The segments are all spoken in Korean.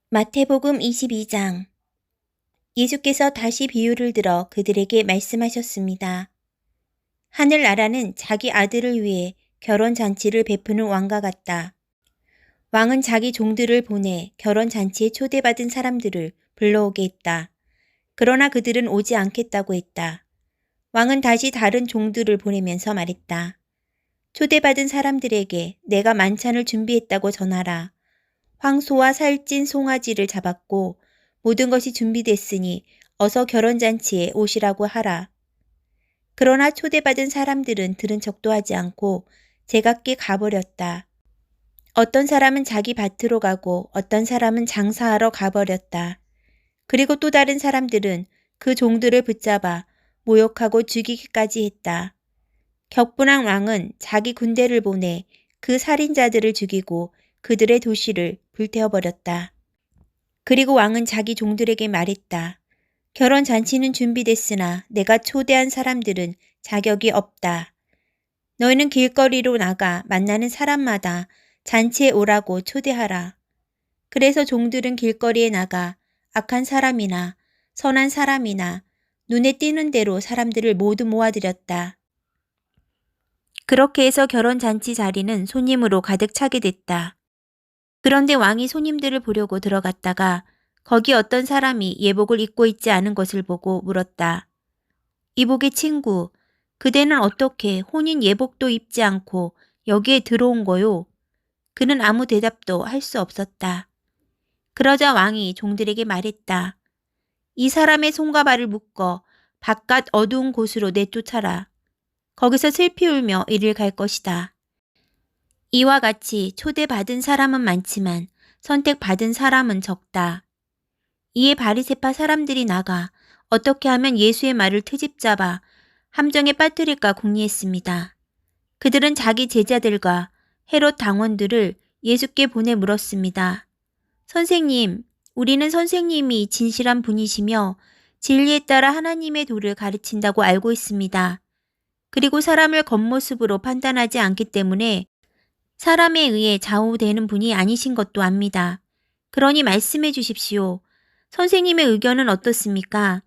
마태복음 22장. 예수께서 다시 비유를 들어 그들에게 말씀하셨습니다. 하늘나라는 자기 아들을 위해 결혼잔치를 베푸는 왕과 같다. 왕은 자기 종들을 보내 결혼잔치에 초대받은 사람들을 불러오게 했다. 그러나 그들은 오지 않겠다고 했다. 왕은 다시 다른 종들을 보내면서 말했다. 초대받은 사람들에게 내가 만찬을 준비했다고 전하라. 황소와 살찐 송아지를 잡았고 모든 것이 준비됐으니 어서 결혼잔치에 오시라고 하라. 그러나 초대받은 사람들은 들은 척도 하지 않고 제각기 가버렸다. 어떤 사람은 자기 밭으로 가고 어떤 사람은 장사하러 가버렸다. 그리고 또 다른 사람들은 그 종들을 붙잡아 모욕하고 죽이기까지 했다. 격분한 왕은 자기 군대를 보내 그 살인자들을 죽이고 그들의 도시를 불태워버렸다. 그리고 왕은 자기 종들에게 말했다. 결혼잔치는 준비됐으나 내가 초대한 사람들은 자격이 없다. 너희는 길거리로 나가 만나는 사람마다 잔치에 오라고 초대하라. 그래서 종들은 길거리에 나가 악한 사람이나 선한 사람이나 눈에 띄는 대로 사람들을 모두 모아들였다. 그렇게 해서 결혼잔치 자리는 손님으로 가득 차게 됐다. 그런데 왕이 손님들을 보려고 들어갔다가 거기 어떤 사람이 예복을 입고 있지 않은 것을 보고 물었다. 이복의 친구, 그대는 어떻게 혼인 예복도 입지 않고 여기에 들어온 거요? 그는 아무 대답도 할 수 없었다. 그러자 왕이 종들에게 말했다. 이 사람의 손과 발을 묶어 바깥 어두운 곳으로 내쫓아라. 거기서 슬피 울며 이를 갈 것이다. 이와 같이 초대받은 사람은 많지만 선택받은 사람은 적다. 이에 바리새파 사람들이 나가 어떻게 하면 예수의 말을 트집잡아 함정에 빠뜨릴까 궁리했습니다. 그들은 자기 제자들과 헤롯 당원들을 예수께 보내 물었습니다. 선생님, 우리는 선생님이 진실한 분이시며 진리에 따라 하나님의 도를 가르친다고 알고 있습니다. 그리고 사람을 겉모습으로 판단하지 않기 때문에 사람에 의해 좌우되는 분이 아니신 것도 압니다. 그러니 말씀해 주십시오. 선생님의 의견은 어떻습니까?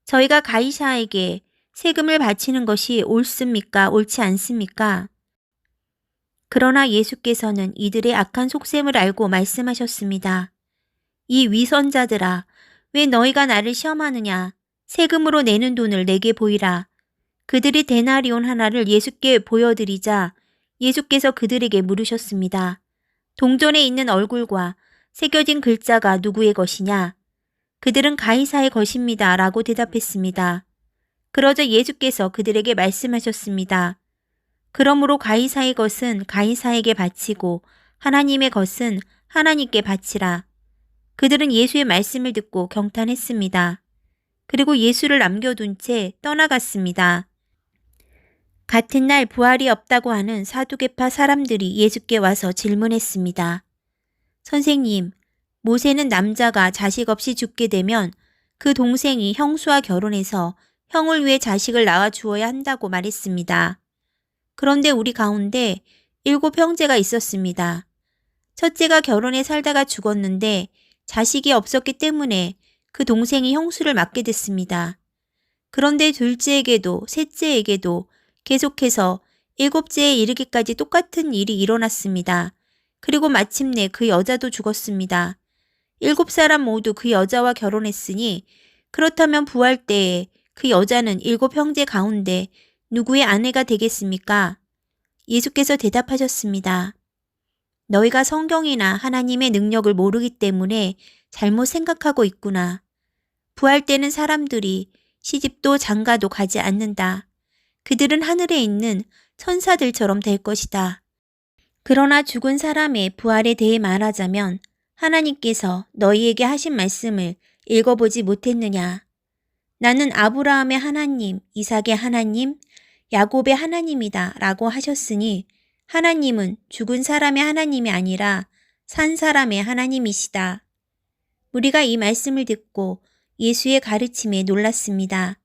저희가 가이사에게 세금을 바치는 것이 옳습니까? 옳지 않습니까? 그러나 예수께서는 이들의 악한 속셈을 알고 말씀하셨습니다. 이 위선자들아, 왜 너희가 나를 시험하느냐? 세금으로 내는 돈을 내게 보이라. 그들이 데나리온 하나를 예수께 보여드리자 예수께서 그들에게 물으셨습니다. 동전에 있는 얼굴과 새겨진 글자가 누구의 것이냐? 그들은 가이사의 것입니다. 라고 대답했습니다. 그러자 예수께서 그들에게 말씀하셨습니다. 그러므로 가이사의 것은 가이사에게 바치고 하나님의 것은 하나님께 바치라. 그들은 예수의 말씀을 듣고 경탄했습니다. 그리고 예수를 남겨둔 채 떠나갔습니다. 같은 날 부활이 없다고 하는 사두개파 사람들이 예수께 와서 질문했습니다. 선생님, 모세는 남자가 자식 없이 죽게 되면 그 동생이 형수와 결혼해서 형을 위해 자식을 낳아 주어야 한다고 말했습니다. 그런데 우리 가운데 7 형제가 있었습니다. 첫째가 결혼해 살다가 죽었는데 자식이 없었기 때문에 그 동생이 형수를 맡게 됐습니다. 그런데 둘째에게도 셋째에게도 계속해서 7째에 이르기까지 똑같은 일이 일어났습니다. 그리고 마침내 그 여자도 죽었습니다. 7사람 모두 그 여자와 결혼했으니 그렇다면 부활 때에 그 여자는 7 형제 가운데 누구의 아내가 되겠습니까? 예수께서 대답하셨습니다. 너희가 성경이나 하나님의 능력을 모르기 때문에 잘못 생각하고 있구나. 부활 때는 사람들이 시집도 장가도 가지 않는다. 그들은 하늘에 있는 천사들처럼 될 것이다. 그러나 죽은 사람의 부활에 대해 말하자면 하나님께서 너희에게 하신 말씀을 읽어보지 못했느냐. 나는 아브라함의 하나님, 이삭의 하나님, 야곱의 하나님이다 라고 하셨으니 하나님은 죽은 사람의 하나님이 아니라 산 사람의 하나님이시다. 우리가 이 말씀을 듣고 예수의 가르침에 놀랐습니다.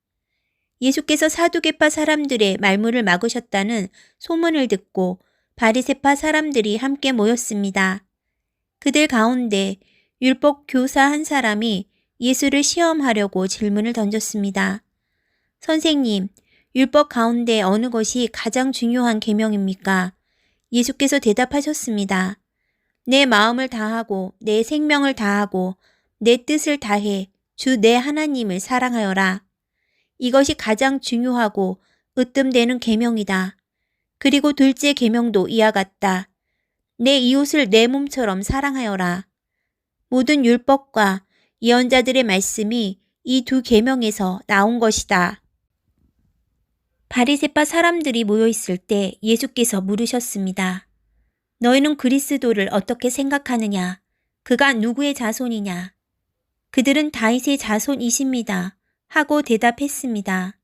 예수께서 사두개파 사람들의 말문을 막으셨다는 소문을 듣고 바리새파 사람들이 함께 모였습니다. 그들 가운데 율법 교사 한 사람이 예수를 시험하려고 질문을 던졌습니다. 선생님, 율법 가운데 어느 것이 가장 중요한 계명입니까? 예수께서 대답하셨습니다. 내 마음을 다하고 내 생명을 다하고 내 뜻을 다해 주 내 하나님을 사랑하여라. 이것이 가장 중요하고 으뜸되는 계명이다. 그리고 둘째 계명도 이와 같다. 내 이웃을 내 몸처럼 사랑하여라. 모든 율법과 예언자들의 말씀이 이 두 계명에서 나온 것이다. 바리새파 사람들이 모여 있을 때 예수께서 물으셨습니다. 너희는 그리스도를 어떻게 생각하느냐? 그가 누구의 자손이냐? 그들은 다윗의 자손이십니다. 하고 대답했습니다.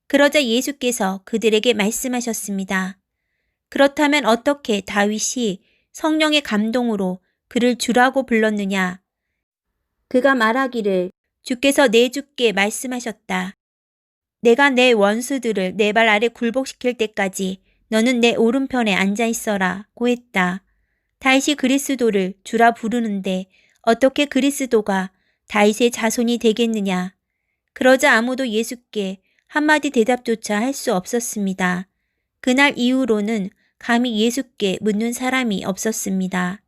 그러자 예수께서 그들에게 말씀하셨습니다. 그렇다면 어떻게 다윗이 성령의 감동으로 그를 주라고 불렀느냐? 그가 말하기를 주께서 내 주께 말씀하셨다. 내가 내 원수들을 내 발 아래 굴복시킬 때까지 너는 내 오른편에 앉아 있어라 고 했다. 다윗이 그리스도를 주라 부르는데 어떻게 그리스도가 다윗의 자손이 되겠느냐? 그러자 아무도 예수께 한마디 대답조차 할 수 없었습니다. 그날 이후로는 감히 예수께 묻는 사람이 없었습니다.